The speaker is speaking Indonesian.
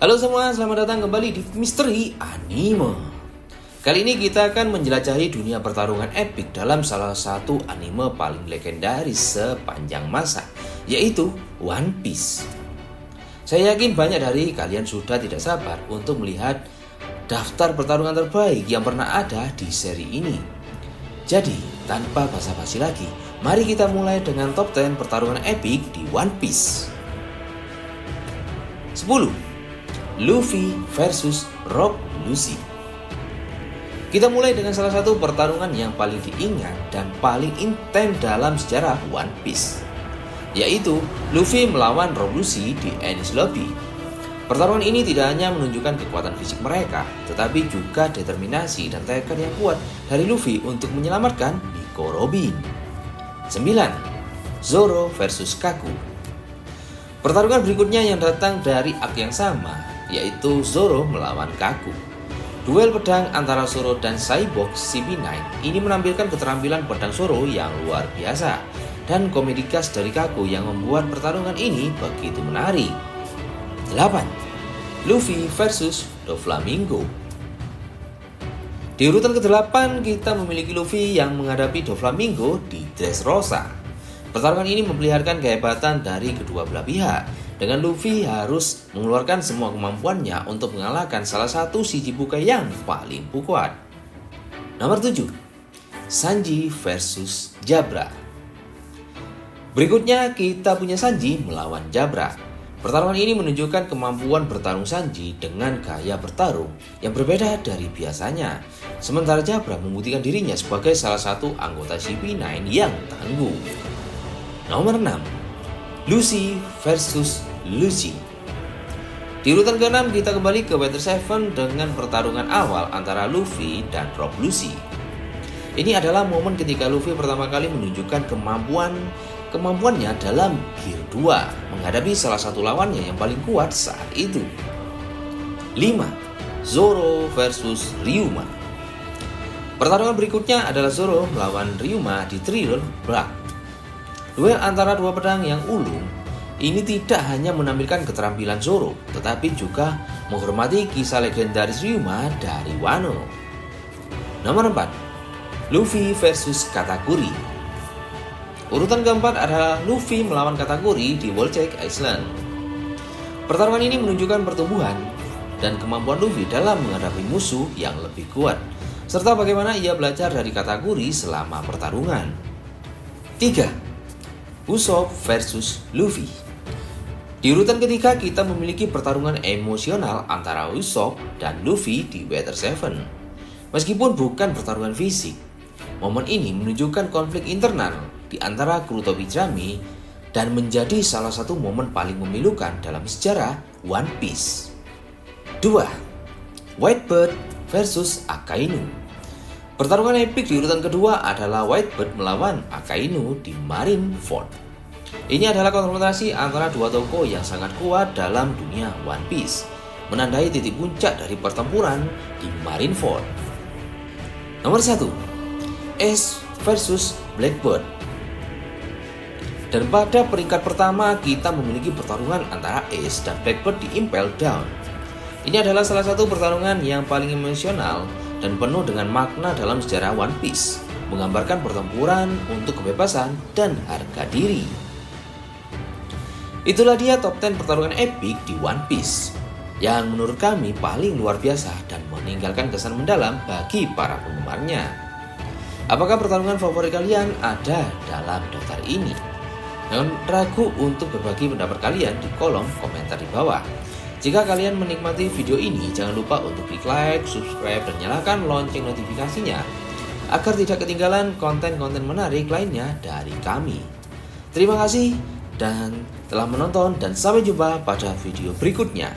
Halo semua, selamat datang kembali di Misteri Anime. Kali ini kita akan menjelajahi dunia pertarungan epik dalam salah satu anime paling legendaris sepanjang masa, yaitu One Piece. Saya yakin banyak dari kalian sudah tidak sabar untuk melihat daftar pertarungan terbaik yang pernah ada di seri ini. Jadi, tanpa basa-basi lagi, mari kita mulai dengan top 10 pertarungan epik di One Piece. 10. Luffy versus Rob Lucci. Kita mulai dengan salah satu pertarungan yang paling diingat dan paling intens dalam sejarah One Piece, yaitu Luffy melawan Rob Lucci di Enies Lobby. Pertarungan ini tidak hanya menunjukkan kekuatan fisik mereka, tetapi juga determinasi dan tekad yang kuat dari Luffy untuk menyelamatkan Nico Robin. 9. Zoro versus Kaku. Pertarungan berikutnya yang datang dari arc yang sama, yaitu Zoro melawan Kaku. Duel pedang antara Zoro dan Cyborg CP9 ini menampilkan keterampilan pedang Zoro yang luar biasa dan komedi khas dari Kaku yang membuat pertarungan ini begitu menarik. 8. Luffy versus Doflamingo. Di urutan ke-8 kita memiliki Luffy yang menghadapi Doflamingo di Dressrosa. Pertarungan ini memperlihatkan kehebatan dari kedua belah pihak, dengan Luffy harus mengeluarkan semua kemampuannya untuk mengalahkan salah satu Shichibukai yang paling kuat. Nomor 7. Sanji versus Jabra. Berikutnya kita punya Sanji melawan Jabra. Pertarungan ini menunjukkan kemampuan bertarung Sanji dengan gaya bertarung yang berbeda dari biasanya. Sementara Jabra membuktikan dirinya sebagai salah satu anggota CP9 yang tangguh. Nomor 6. Lucy versus Lucci. Di urutan ke-6 kita kembali ke Water 7 dengan pertarungan awal antara Luffy dan Rob Lucci. Ini adalah momen ketika Luffy pertama kali menunjukkan kemampuannya dalam Gear 2 menghadapi salah satu lawannya yang paling kuat saat itu. 5. Zoro versus Ryuma. Pertarungan berikutnya adalah Zoro melawan Ryuma di Thriller Bark. Duel antara dua pedang yang ulung ini tidak hanya menampilkan keterampilan Zoro, tetapi juga menghormati kisah legendaris Ryuma dari Wano. Nomor 4. Luffy versus Katakuri. Urutan keempat adalah Luffy melawan Katakuri di Whole-Cake Island. Pertarungan ini menunjukkan pertumbuhan dan kemampuan Luffy dalam menghadapi musuh yang lebih kuat, serta bagaimana ia belajar dari Katakuri selama pertarungan. 3. Usopp versus Luffy. Di urutan ketiga kita memiliki pertarungan emosional antara Usopp dan Luffy di Water 7. Meskipun bukan pertarungan fisik, momen ini menunjukkan konflik internal di antara kru topi jerami dan menjadi salah satu momen paling memilukan dalam sejarah One Piece. 2. Whitebird versus Akainu. Pertarungan epik di urutan kedua adalah Whitebird melawan Akainu di Marineford. Ini adalah konfrontasi antara dua tokoh yang sangat kuat dalam dunia One Piece, menandai titik puncak dari pertempuran di Marineford. Nomor 1. Ace versus Blackbird. Dan pada peringkat pertama kita memiliki pertarungan antara Ace dan Blackbird di Impel Down. Ini adalah salah satu pertarungan yang paling emosional dan penuh dengan makna dalam sejarah One Piece, menggambarkan pertempuran untuk kebebasan dan harga diri. Itulah dia top 10 pertarungan epik di One Piece yang menurut kami paling luar biasa dan meninggalkan kesan mendalam bagi para penggemarnya. Apakah pertarungan favorit kalian ada dalam daftar ini? Jangan ragu untuk berbagi pendapat kalian di kolom komentar di bawah. Jika kalian menikmati video ini, jangan lupa untuk klik like, subscribe, dan nyalakan lonceng notifikasinya agar tidak ketinggalan konten-konten menarik lainnya dari kami. Terima kasih dan telah menonton dan sampai jumpa pada video berikutnya.